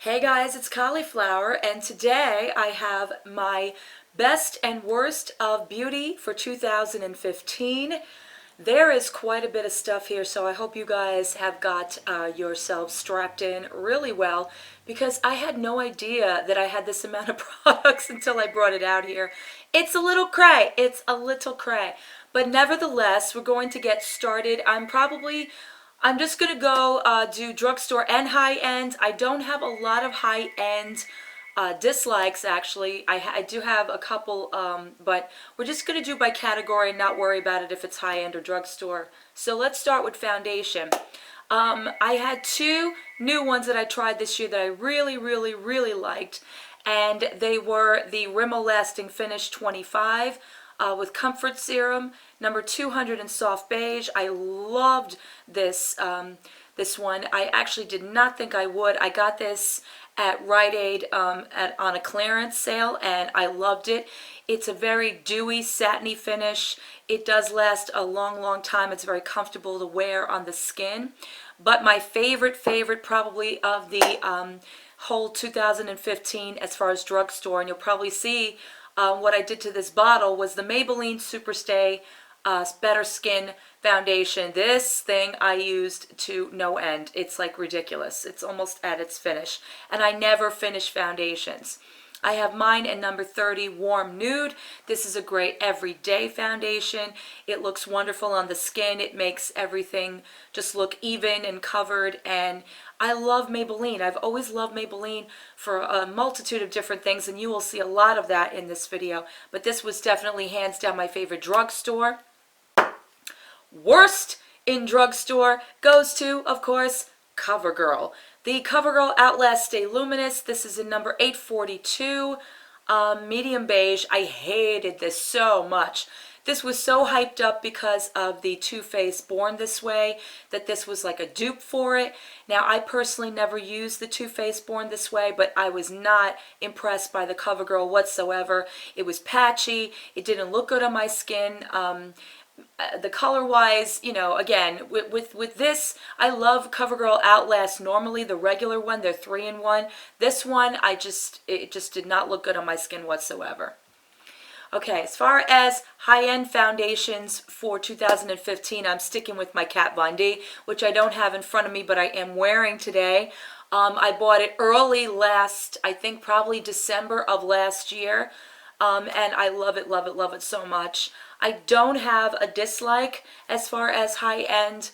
Hey guys, it's Cauliflower, and today I have my best and worst of beauty for 2015. There is quite a bit of stuff here, so I hope you guys have got yourselves strapped in really well, because I had no idea that I had this amount of products until I brought it out here. It's a little cray, but nevertheless, we're going to get started. I'm just going to go do drugstore and high-end. I don't have a lot of high-end dislikes, actually. I do have a couple, but we're just going to do by category and not worry about it if it's high-end or drugstore. So let's start with foundation. I had two new ones that I tried this year that I really liked, and they were the Rimmel Lasting Finish 25 with Comfort Serum, number 200 in Soft Beige. I loved this this one. I actually did not think I would. I got this at Rite Aid on a clearance sale, and I loved it. It's a very dewy, satiny finish. It does last a long time. It's very comfortable to wear on the skin. But my favorite probably of the whole 2015 as far as drugstore, and you'll probably see what I did to this bottle, was the Maybelline Superstay Better Skin Foundation. This thing I used to no end. It's like ridiculous. It's almost at its finish. And I never finish foundations. I have mine in number 30, Warm Nude. This is a great everyday foundation. It looks wonderful on the skin. It makes everything just look even and covered. And I love Maybelline. I've always loved Maybelline for a multitude of different things, and you will see a lot of that in this video. But this was definitely hands down my favorite drugstore. Worst in drugstore goes to, of course, CoverGirl. The CoverGirl Outlast Stay Luminous. This is in number 842, medium beige. I hated this so much. This was so hyped up because of the Too Faced Born This Way that this was like a dupe for it. Now, I personally never used the Too Faced Born This Way, but I was not impressed by the CoverGirl whatsoever. It was patchy. It didn't look good on my skin. The color-wise, you know, again, with this, I love CoverGirl Outlast normally, the regular one. They're 3-in-1. This one, it just did not look good on my skin whatsoever. Okay, as far as high-end foundations for 2015, I'm sticking with my Kat Von D, which I don't have in front of me, but I am wearing today. I bought it early I think probably December of last year, and I love it so much. I don't have a dislike as far as high-end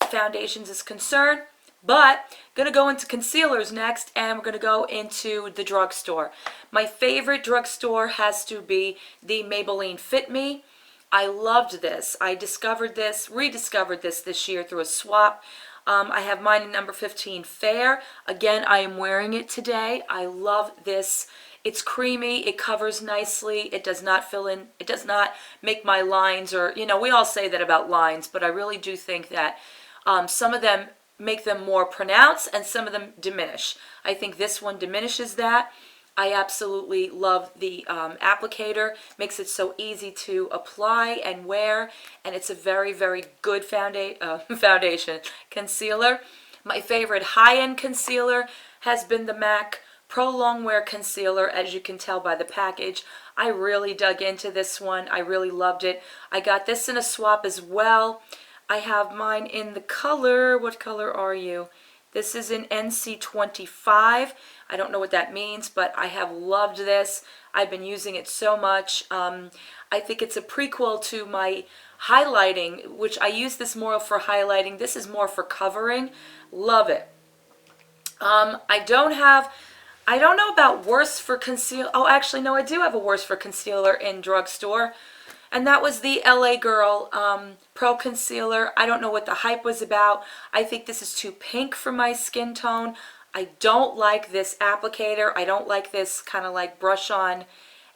foundations is concerned, but I'm going to go into concealers next, and we're going to go into the drugstore. My favorite drugstore has to be the Maybelline Fit Me. I loved this. I rediscovered this year through a swap. I have mine in number 15, Fair. Again, I am wearing it today. I love this. It's creamy, it covers nicely, it does not fill in, it does not make my lines, or, you know, we all say that about lines, but I really do think that some of them make them more pronounced and some of them diminish. I think this one diminishes that. I absolutely love the applicator. Makes it so easy to apply and wear, and it's a very good foundation concealer. My favorite high-end concealer has been the MAC Pro Longwear Concealer, as you can tell by the package. I really dug into this one. I really loved it. I got this in a swap as well. I have mine in the color, what color are you? This is in NC25. I don't know what that means, but I have loved this. I've been using it so much. I think it's a prequel to my highlighting, which I use this more for highlighting. This is more for covering. Love it. I don't know about worse for concealer. Oh, actually, no, I do have a worse for concealer in drugstore. And that was the LA Girl Pro Concealer. I don't know what the hype was about. I think this is too pink for my skin tone. I don't like this applicator. I don't like this kind of like brush-on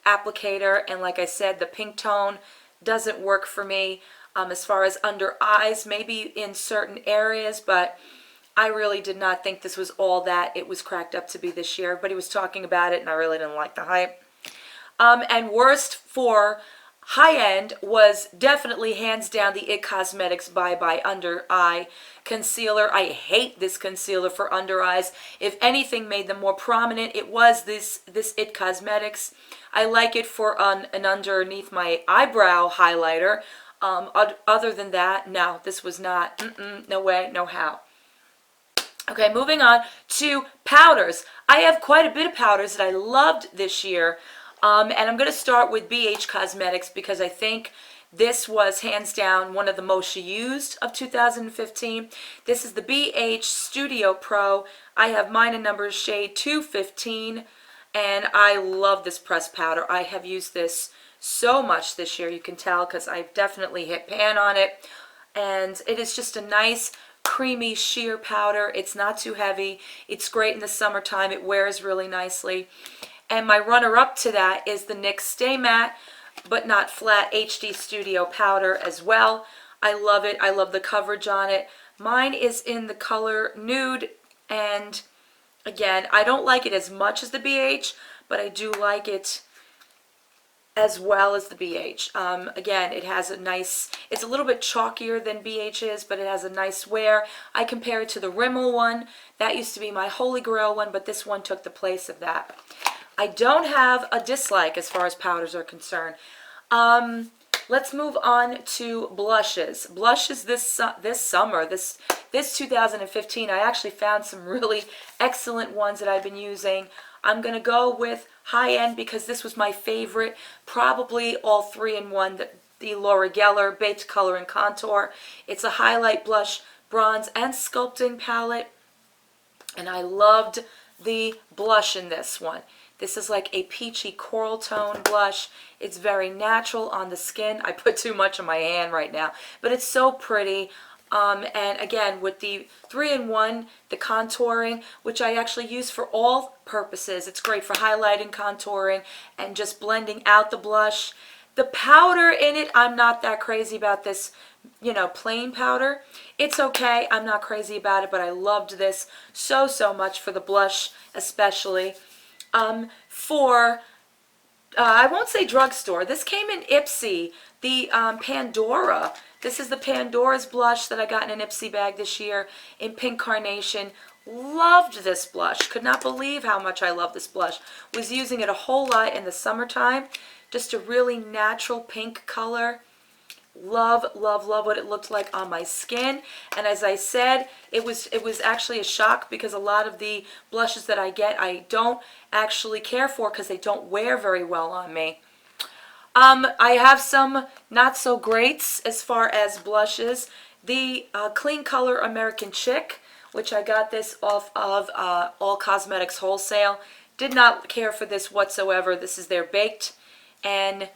applicator. And like I said, the pink tone doesn't work for me as far as under eyes, maybe in certain areas, but I really did not think this was all that it was cracked up to be this year. Everybody was talking about it, and I really didn't like the hype. And worst for high-end was definitely hands down the It Cosmetics Bye Bye Under Eye Concealer. I hate this concealer for under eyes. If anything made them more prominent, it was this It Cosmetics. I like it for an underneath my eyebrow highlighter. Other than that, no, this was not, no way, no how. Okay, moving on to powders. I have quite a bit of powders that I loved this year. And I'm going to start with BH Cosmetics because I think this was hands down one of the most used of 2015. This is the BH Studio Pro. I have mine in number shade 215, and I love this pressed powder. I have used this so much this year. You can tell because I've definitely hit pan on it. And it is just a nice creamy sheer powder. It's not too heavy. It's great in the summertime. It wears really nicely. And my runner-up to that is the NYX Stay Matte but Not Flat HD Studio Powder as well. I love it. I love the coverage on it. Mine is in the color Nude, and again, I don't like it as much as the BH, but I do like it as well as the BH. Again, it has a nice, it's a little bit chalkier than BH is, but it has a nice wear. I compare it to the Rimmel one. That used to be my holy grail one, but this one took the place of that. I don't have a dislike as far as powders are concerned. Let's move on to blushes. Blushes this summer, this 2015, I actually found some really excellent ones that I've been using. I'm going to go with high-end because this was my favorite, probably all three-in-one, the Laura Geller Baked Color and Contour. It's a highlight, blush, bronze, and sculpting palette, and I loved the blush in this one. This is like a peachy coral tone blush. It's very natural on the skin. I put too much on my hand right now, but it's so pretty. And again, with the 3-in-1, the contouring, which I actually use for all purposes. It's great for highlighting, contouring, and just blending out the blush. The powder in it, I'm not that crazy about this, plain powder. It's okay. I'm not crazy about it, but I loved this so much for the blush especially. I won't say drugstore. This came in Ipsy, the Pandora. This is the Pandora's blush that I got in an Ipsy bag this year in Pink Carnation. Loved this blush. Could not believe how much I love this blush. Was using it a whole lot in the summertime. Just a really natural pink color. Love what it looked like on my skin. And as I said, it was actually a shock because a lot of the blushes that I get, I don't actually care for because they don't wear very well on me. I have some not so greats as far as blushes. The Clean Color American Chick, which I got this off of All Cosmetics Wholesale. Did not care for this whatsoever. This is their baked, and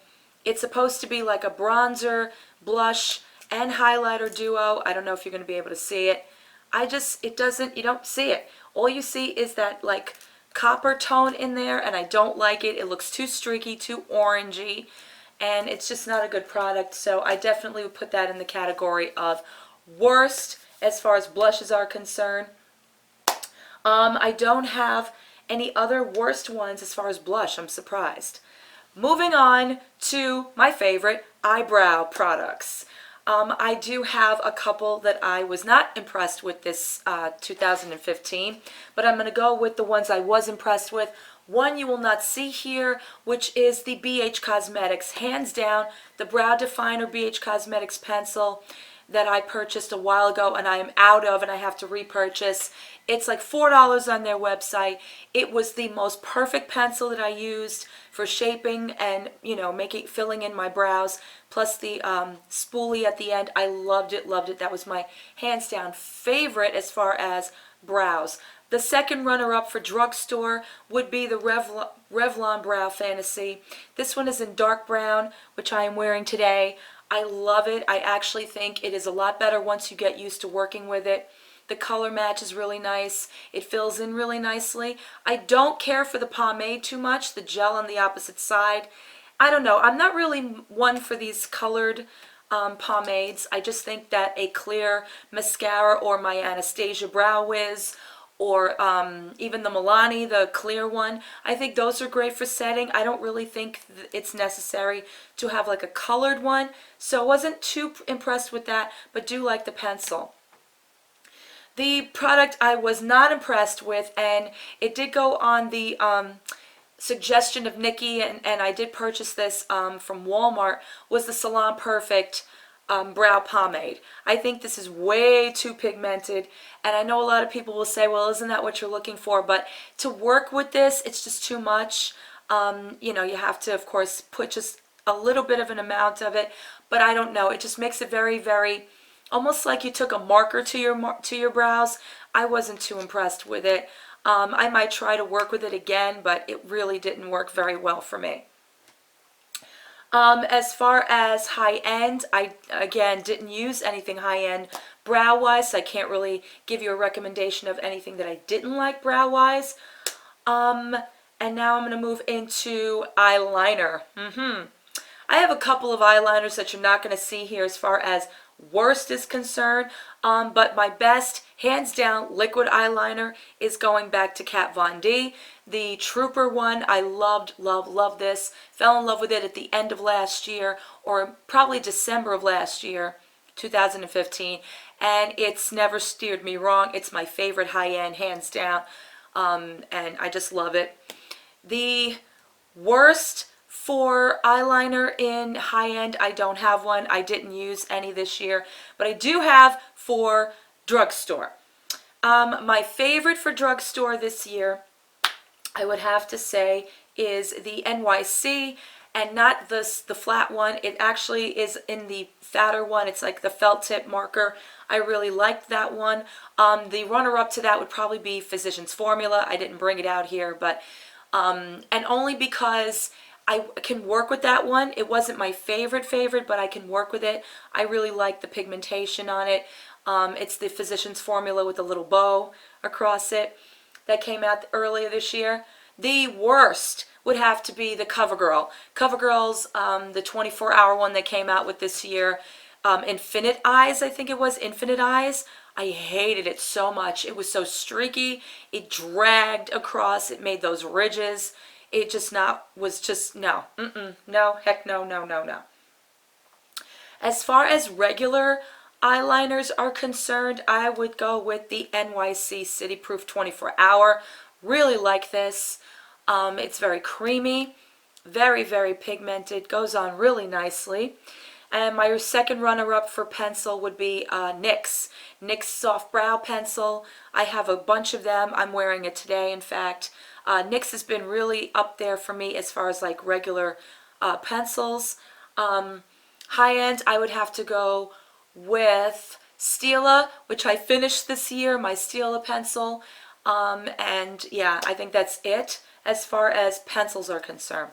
it's supposed to be like a bronzer, blush, and highlighter duo. I don't know if you're going to be able to see it. You don't see it. All you see is that like copper tone in there, and I don't like it. It looks too streaky, too orangey, and it's just not a good product. So I definitely would put that in the category of worst as far as blushes are concerned. I don't have any other worst ones as far as blush. I'm surprised. Moving on to my favorite, eyebrow products. I do have a couple that I was not impressed with this 2015, but I'm going to go with the ones I was impressed with. One you will not see here, which is the BH Cosmetics, hands down, the Brow Definer BH Cosmetics pencil that I purchased a while ago and I am out of and I have to repurchase. It's like $4 on their website. It was the most perfect pencil that I used for shaping and, filling in my brows, plus the spoolie at the end. I loved it. That was my hands down favorite as far as brows. The second runner-up for drugstore would be the Revlon Brow Fantasy. This one is in dark brown, which I am wearing today. I love it. I actually think it is a lot better once you get used to working with it. The color match is really nice. It fills in really nicely. I don't care for the pomade too much, the gel on the opposite side. I don't know. I'm not really one for these colored pomades. I just think that a clear mascara or my Anastasia Brow Wiz or even the Milani, the clear one. I think those are great for setting. I don't really think it's necessary to have like a colored one, so I wasn't too impressed with that, but do like the pencil. The product I was not impressed with, and it did go on the suggestion of Nikki, and I did purchase this from Walmart, was the Salon Perfect brow pomade. I think this is way too pigmented, and I know a lot of people will say, well, isn't that what you're looking for? But to work with this, it's just too much. You know, you have to, of course, put just a little bit of an amount of it, but I don't know. It just makes it very, very, almost like you took a marker to your brows. I wasn't too impressed with it. I might try to work with it again, but it really didn't work very well for me. As far as high-end, I, again, didn't use anything high-end brow-wise, so I can't really give you a recommendation of anything that I didn't like brow-wise. And now I'm going to move into eyeliner. I have a couple of eyeliners that you're not going to see here as far as worst is concerned, but my best, hands down, liquid eyeliner is going back to Kat Von D. The Trooper one, I loved, loved this. Fell in love with it at the end of last year, or probably December of last year, 2015, and it's never steered me wrong. It's my favorite high-end, hands down, and I just love it. The worst for eyeliner in high-end, I don't have one. I didn't use any this year, but I do have for drugstore. My favorite for drugstore this year, I would have to say, is the NYC, and not the flat one. It actually is in the fatter one. It's like the felt tip marker. I really liked that one. The runner-up to that would probably be Physicians Formula. I didn't bring it out here, but and only because I can work with that one. It wasn't my favorite, but I can work with it. I really like the pigmentation on it. It's the Physicians Formula with a little bow across it that came out earlier this year. The worst would have to be the CoverGirl. CoverGirl's the 24-hour one that came out with this year. Infinite Eyes, I think it was, Infinite Eyes. I hated it so much. It was so streaky. It dragged across. It made those ridges. It just was just, no. No, heck no, no, no, no. As far as regular eyeliners are concerned, I would go with the NYC City Proof 24-hour. Really like this. It's very creamy, very, very pigmented, goes on really nicely. And my second runner-up for pencil would be NYX Soft Brow Pencil. I have a bunch of them. I'm wearing it today, in fact. NYX has been really up there for me as far as like regular pencils. High-end, I would have to go with Stila, which I finished this year, my Stila pencil. And yeah, I think that's it as far as pencils are concerned.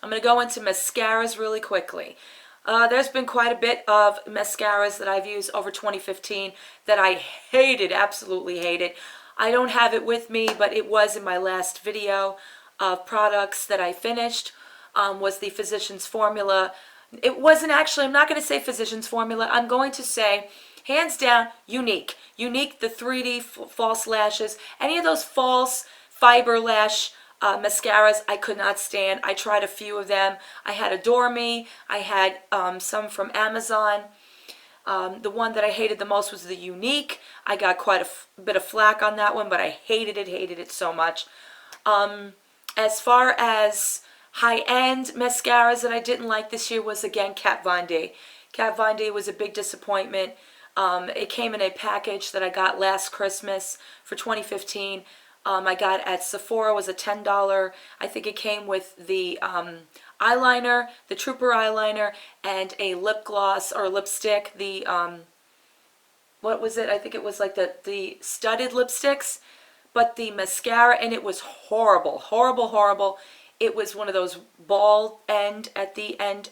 I'm going to go into mascaras really quickly. There's been quite a bit of mascaras that I've used over 2015 that I hated, absolutely hated. I don't have it with me, but it was in my last video of products that I finished, was the Physicians Formula. It wasn't actually, I'm not going to say Physicians Formula, I'm going to say, hands down, Unique. Unique, the 3D false lashes, any of those false fiber lash mascaras I could not stand. I tried a few of them. I had Adore Me. I had some from Amazon. The one that I hated the most was the Unique. I got quite a bit of flack on that one, but I hated it so much. As far as high-end mascaras that I didn't like this year was, again, Kat Von D. Kat Von D was a big disappointment. It came in a package that I got last Christmas for 2015. I got at Sephora, was a $10. I think it came with the eyeliner, the Trooper eyeliner, and a lip gloss or lipstick. The, what was it? I think it was like the studded lipsticks, but the mascara, and it was horrible, horrible, horrible. It was one of those ball end at the end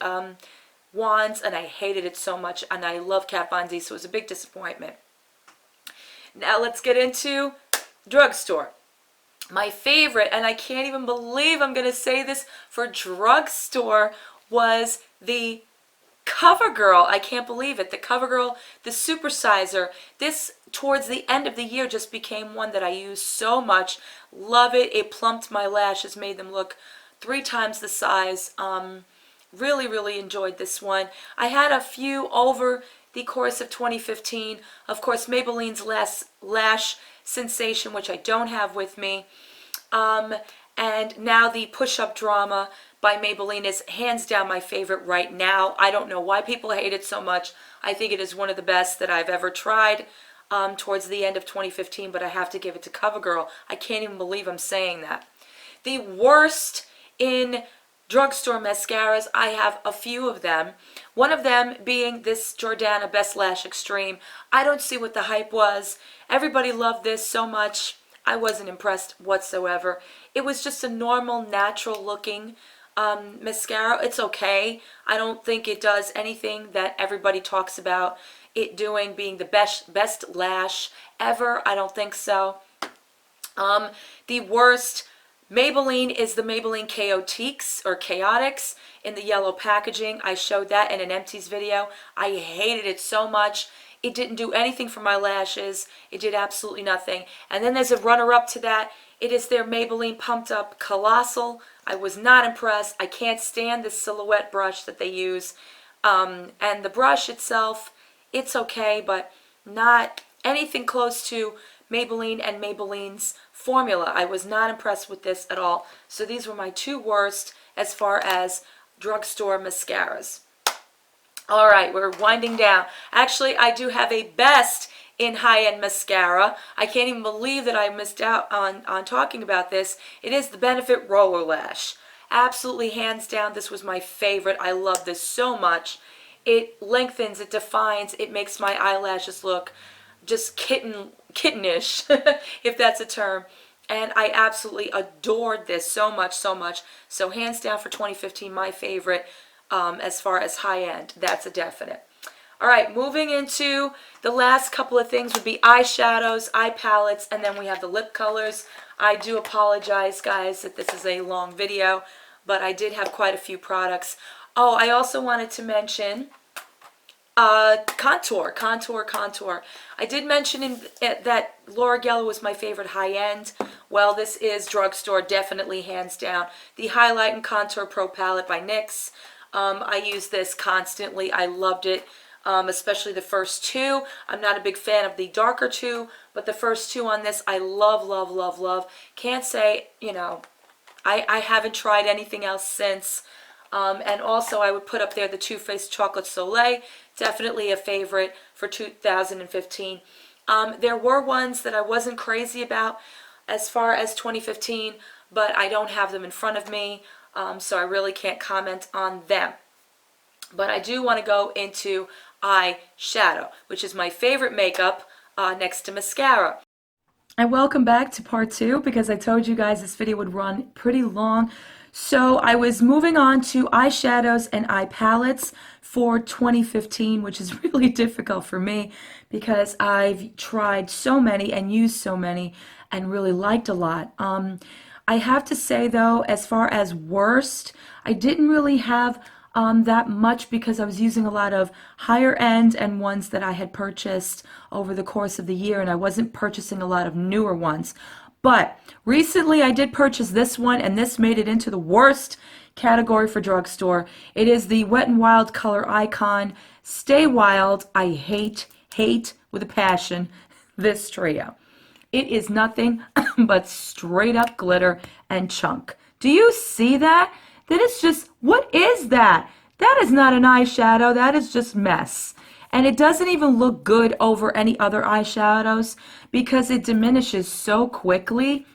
wands, and I hated it so much, and I love Kat Von D, so it was a big disappointment. Now let's get into drugstore. My favorite, and I can't even believe I'm going to say this, for drugstore was the CoverGirl, I can't believe it. The CoverGirl, the Supersizer. This, towards the end of the year, just became one that I use so much. Love it. It plumped my lashes, made them look 3 times the size. Really, really enjoyed this one. I had a few over the course of 2015. Of course, Maybelline's Lash Sensation, which I don't have with me. And now the Push-Up Drama by Maybelline is hands down my favorite right now. I don't know why people hate it so much. I think it is one of the best that I've ever tried towards the end of 2015, but I have to give it to CoverGirl. I can't even believe I'm saying that. The worst in drugstore mascaras, I have a few of them. One of them being this Jordana Best Lash Extreme. I don't see what the hype was. Everybody loved this so much. I wasn't impressed whatsoever. It was just a normal, natural looking mascara. It's okay. I don't think it does anything that everybody talks about it doing, being the best lash ever. I don't think so. The worst Maybelline is the Maybelline Chaotix in the yellow packaging. I showed that in an empties video. I hated it so much. It didn't do anything for my lashes. It did absolutely nothing. And then there's a runner-up to that. It is their Maybelline Pumped Up Colossal. I was not impressed. I can't stand this silhouette brush that they use. And the brush itself, it's okay, but not anything close to Maybelline and Maybelline's formula. I was not impressed with this at all. So these were my 2 worst as far as drugstore mascaras. All right, we're winding down. Actually, I do have a best in high-end mascara. I can't even believe that I missed out on talking about this. It is the Benefit Roller Lash. Absolutely, hands down, this was my favorite. I love this so much. It lengthens, it defines, it makes my eyelashes look just kittenish, if that's a term. And I absolutely adored this so much, so much. So hands down for 2015, my favorite. As far as high end, that's a definite. All right, moving into the last couple of things would be eyeshadows, eye palettes, and then we have the lip colors. I do apologize, guys, that this is a long video, but I did have quite a few products. Oh, I also wanted to mention contour. I did mention that Laura Geller was my favorite high end. Well, this is drugstore, definitely hands down. The Highlight and Contour Pro Palette by NYX. I use this constantly. I loved it, especially the first 2. I'm not a big fan of the darker 2, but the first 2 on this, I love, love, love, love. Can't say, you know, I haven't tried anything else since. And also, I would put up there the Too Faced Chocolate Soleil. Definitely a favorite for 2015. There were ones that I wasn't crazy about as far as 2015, but I don't have them in front of me. So I really can't comment on them. But I do want to go into eyeshadow, which is my favorite makeup next to mascara. And welcome back to part 2, because I told you guys this video would run pretty long. So I was moving on to eyeshadows and eye palettes for 2015, which is really difficult for me because I've tried so many and used so many and really liked a lot. I have to say, though, as far as worst, I didn't really have that much because I was using a lot of higher end and ones that I had purchased over the course of the year, and I wasn't purchasing a lot of newer ones. But recently I did purchase this one, and this made it into the worst category for drugstore. It is the Wet n Wild Color Icon Stay Wild. I hate with a passion this trio. It is nothing but straight up glitter and chunk. Do you see that? That is just, what is that? That is not an eyeshadow. That is just mess. And it doesn't even look good over any other eyeshadows because it diminishes so quickly.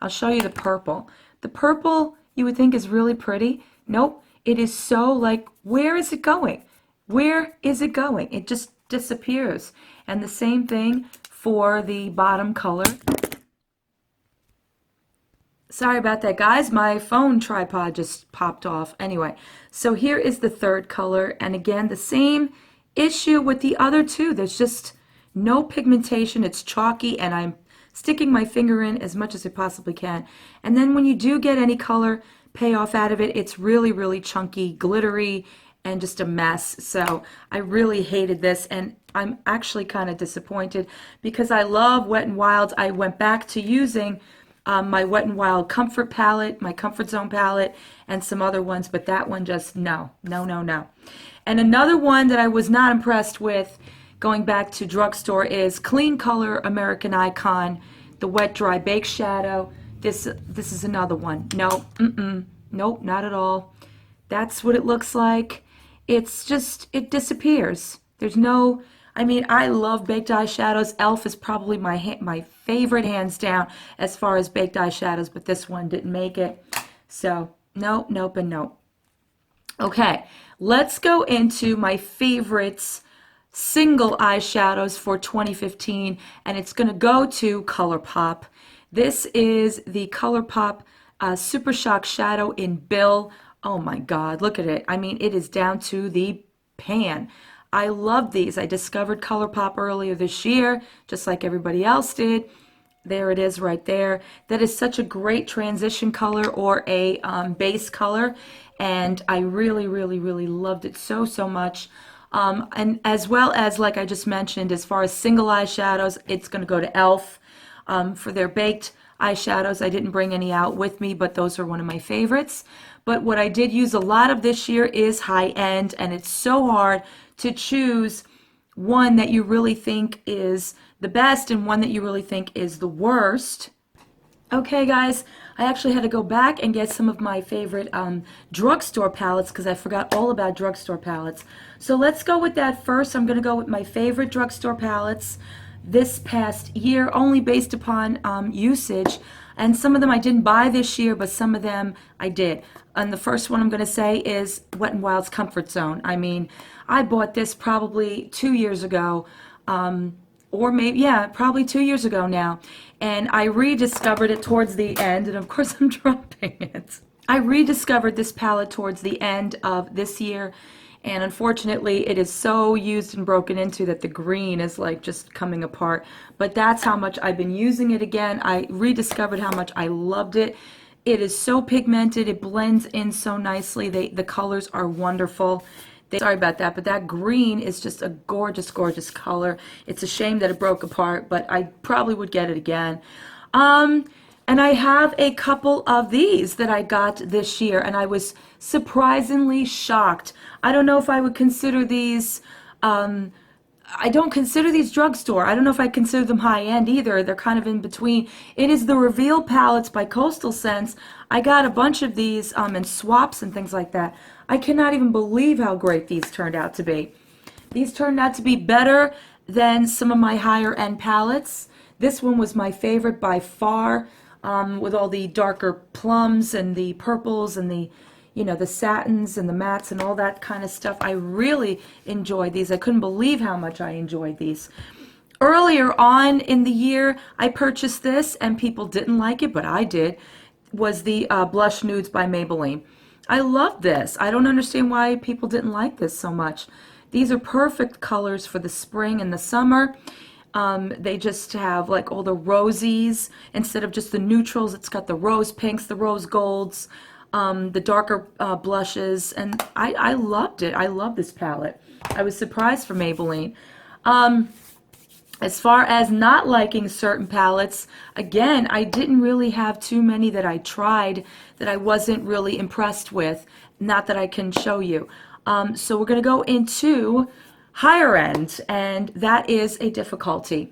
I'll show you the purple. The purple you would think is really pretty. Nope. It is so like, where is it going? Where is it going? It just disappears. And the same thing for the bottom color. Sorry about that, guys. My phone tripod just popped off. Anyway, so here is the third color. And again, the same issue with the other 2. There's just no pigmentation. It's chalky, and I'm sticking my finger in as much as I possibly can. And then when you do get any color payoff out of it, it's really, really chunky, glittery, and just a mess. So I really hated this, and I'm actually kind of disappointed because I love Wet n Wild. I went back to using my Wet n Wild Comfort palette, my Comfort Zone palette, and some other ones, but that one just no, no, no, no. And another one that I was not impressed with going back to drugstore is Clean Color American Icon, the Wet Dry Bake Shadow. This is another one. No, nope, not at all. That's what it looks like. It's just, it disappears. There's no, I mean, I love baked eyeshadows. Elf is probably my favorite, hands down, as far as baked eyeshadows, but this one didn't make it. So, nope, nope, and nope. Okay, let's go into my favorites single eyeshadows for 2015, and it's going to go to ColourPop. This is the ColourPop Super Shock Shadow in Bill. Oh my God, look at it. I mean, it is down to the pan. I love these. I discovered ColourPop earlier this year, just like everybody else did. There it is right there. That is such a great transition color or a base color, and I really, really, really loved it so, so much. And as well as, like I just mentioned, as far as single eyeshadows, it's going to go to e.l.f. For their baked eyeshadows. I didn't bring any out with me, but those are one of my favorites. But what I did use a lot of this year is high end, and it's so hard to choose one that you really think is the best and one that you really think is the worst. Okay, guys, I actually had to go back and get some of my favorite drugstore palettes because I forgot all about drugstore palettes. So let's go with that first. I'm going to go with my favorite drugstore palettes this past year, only based upon usage. And some of them I didn't buy this year, but some of them I did. And the first one I'm going to say is Wet n Wild's Comfort Zone. I mean, I bought this probably 2 years ago, or maybe, yeah, probably 2 years ago now. And I rediscovered it towards the end, and of course I'm dropping it. I rediscovered this palette towards the end of this year, and unfortunately it is so used and broken into that the green is like just coming apart. But that's how much I've been using it again. I rediscovered how much I loved it. It is so pigmented, it blends in so nicely. The colors are wonderful. Sorry about that, but that green is just a gorgeous, gorgeous color. It's a shame that it broke apart, but I probably would get it again. And I have a couple of these that I got this year, and I was surprisingly shocked. I don't know if I would consider these, I don't consider these drugstore. I don't know if I consider them high-end either. They're kind of in between. It is the Reveal palettes by Coastal Scents. I got a bunch of these in swaps and things like that. I cannot even believe how great these turned out to be. These turned out to be better than some of my higher-end palettes. This one was my favorite by far, with all the darker plums and the purples and the, you know, the satins and the mattes and all that kind of stuff. I really enjoyed these. I couldn't believe how much I enjoyed these. Earlier on in the year, I purchased this, and people didn't like it, but I did, was the Blush Nudes by Maybelline. I love this. I don't understand why people didn't like this so much. These are perfect colors for the spring and the summer. They just have like all the rosies. Instead of just the neutrals, it's got the rose pinks, the rose golds, the darker blushes, and I loved it. I love this palette. I was surprised for Maybelline. As far as not liking certain palettes, again, I didn't really have too many that I tried that I wasn't really impressed with. Not that I can show you. So we're going to go into higher end, and that is a difficulty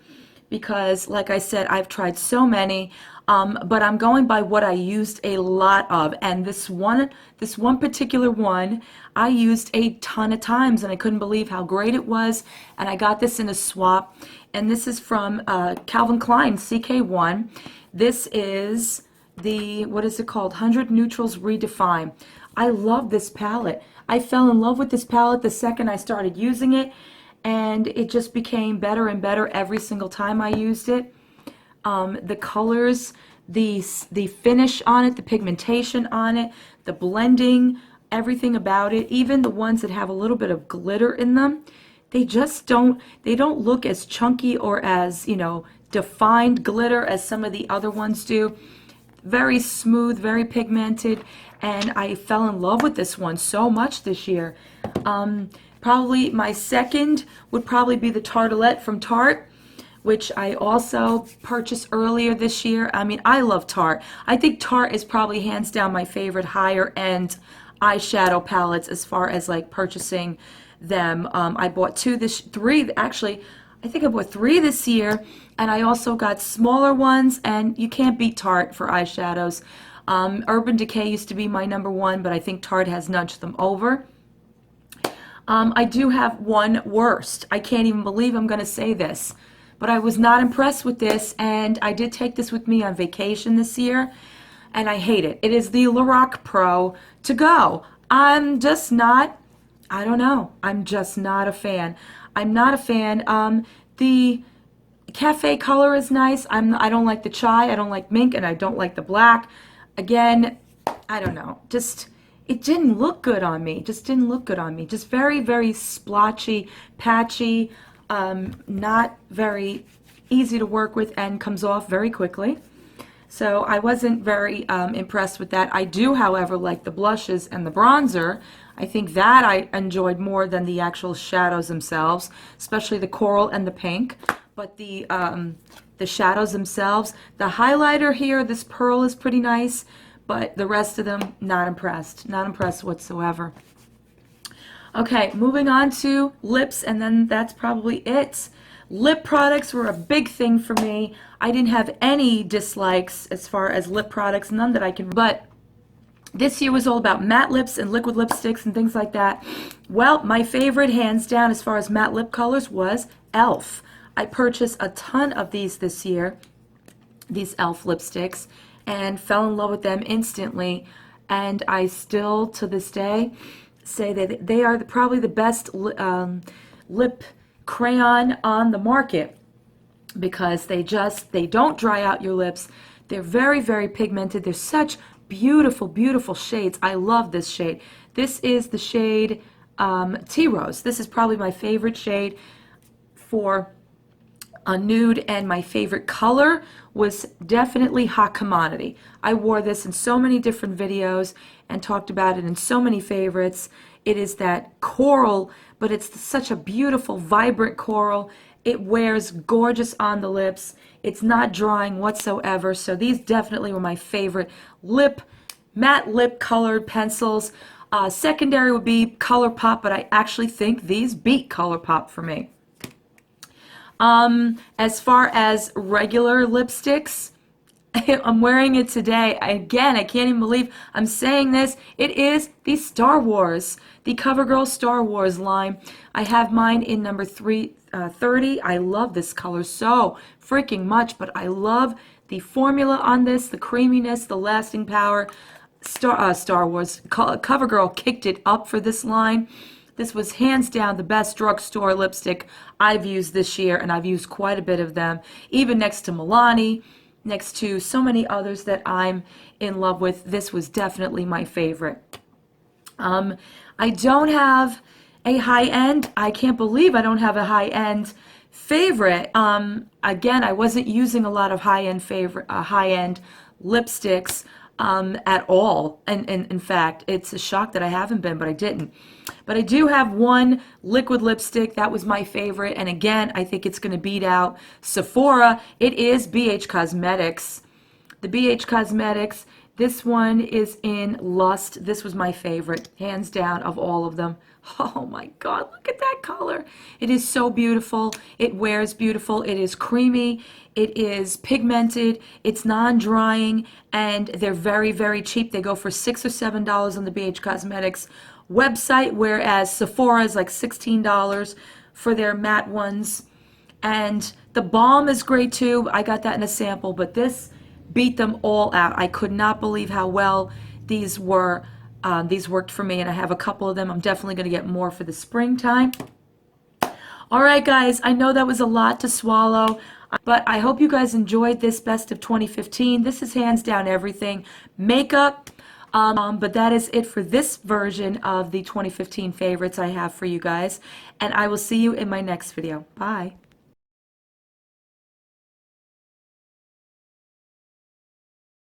because, like I said, I've tried so many, but I'm going by what I used a lot of, and this one particular one I used a ton of times, and I couldn't believe how great it was. And I got this in a swap, and this is from Calvin Klein CK1. This is the, what is it called? 100 Neutrals Redefine. I love this palette. I fell in love with this palette the second I started using it, and it just became better and better every single time I used it. The colors, the finish on it, the pigmentation on it, the blending, everything about it, even the ones that have a little bit of glitter in them, they just don't look as chunky or as, you know, defined glitter as some of the other ones do. very smooth, very pigmented, and I fell in love with this one so much this year. Probably my second would probably be the Tartelette from Tarte, which I also purchased earlier this year. I mean, I love Tarte. I think Tarte is probably hands down my favorite higher end eyeshadow palettes as far as like purchasing them. I bought three actually. I think I bought 3 this year, and I also got smaller ones, and you can't beat Tarte for eyeshadows. Urban Decay used to be my #1, but I think Tarte has nudged them over. I do have one worst. I can't even believe I'm going to say this, but I was not impressed with this, and I did take this with me on vacation this year, and I hate it. It is the Lorac Pro To Go. I'm just not, I don't know, I'm just not a fan. I'm not a fan. The cafe color is nice. I don't like the chai, I don't like mink, and I don't like the black. Again, I don't know, just it didn't look good on me. Just didn't look good on me. Just very, very splotchy, patchy, not very easy to work with, and comes off very quickly. So I wasn't very impressed with that. I do, however, like the blushes and the bronzer. I think that I enjoyed more than the actual shadows themselves, especially the coral and the pink. But the shadows themselves, the highlighter here, this pearl is pretty nice, but the rest of them, not impressed. Not impressed whatsoever. Okay, moving on to lips, and then that's probably it. Lip products were a big thing for me. I didn't have any dislikes as far as lip products, none that I can, but this year was all about matte lips and liquid lipsticks and things like that. Well, my favorite, hands down, as far as matte lip colors was e.l.f. I purchased a ton of these this year, these e.l.f. lipsticks, and fell in love with them instantly. And I still, to this day, say that they are probably the best lip crayon on the market, because they don't dry out your lips. They're very, very pigmented. They're such beautiful, beautiful shades. I love this shade. This is the shade Tea Rose. This is probably my favorite shade for a nude, and my favorite color was definitely Hot Commodity. I wore this in so many different videos and talked about it in so many favorites. It is that coral, but it's such a beautiful, vibrant coral. It wears gorgeous on the lips. It's not drying whatsoever. So these definitely were my favorite matte lip colored pencils. Secondary would be ColourPop, but I actually think these beat ColourPop for me. As far as regular lipsticks, I'm wearing it today. Again, I can't even believe I'm saying this. It is the Star Wars, the CoverGirl Star Wars line. I have mine in number 330. I love this color so freaking much, but I love the formula on this, the creaminess, the lasting power. Star Wars, CoverGirl kicked it up for this line. This was hands down the best drugstore lipstick I've used this year, and I've used quite a bit of them, even next to Milani, next to so many others that I'm in love with. This was definitely my favorite. I don't have a high-end. I can't believe I don't have a high-end favorite. Again, I wasn't using a lot of high-end lipsticks at all. And in fact, it's a shock that I haven't been, but I didn't. But I do have one liquid lipstick that was my favorite, and again, I think it's going to beat out Sephora. It is BH Cosmetics. The BH Cosmetics, this one is in Lust. This was my favorite, hands down, of all of them. Oh my God, look at that color. It is so beautiful. It wears beautiful. It is creamy. It is pigmented. It's non-drying, and they're very, very cheap. They go for $6 or $7 on the BH Cosmetics website, whereas Sephora is like $16 for their matte ones. And the balm is great too. I got that in a sample, but this beat them all out. I could not believe how well these were. These worked for me, and I have a couple of them. I'm definitely going to get more for the springtime. All right, guys, I know that was a lot to swallow, but I hope you guys enjoyed this best of 2015. This is hands down everything. Makeup, but that is it for this version of the 2015 favorites I have for you guys, and I will see you in my next video. Bye.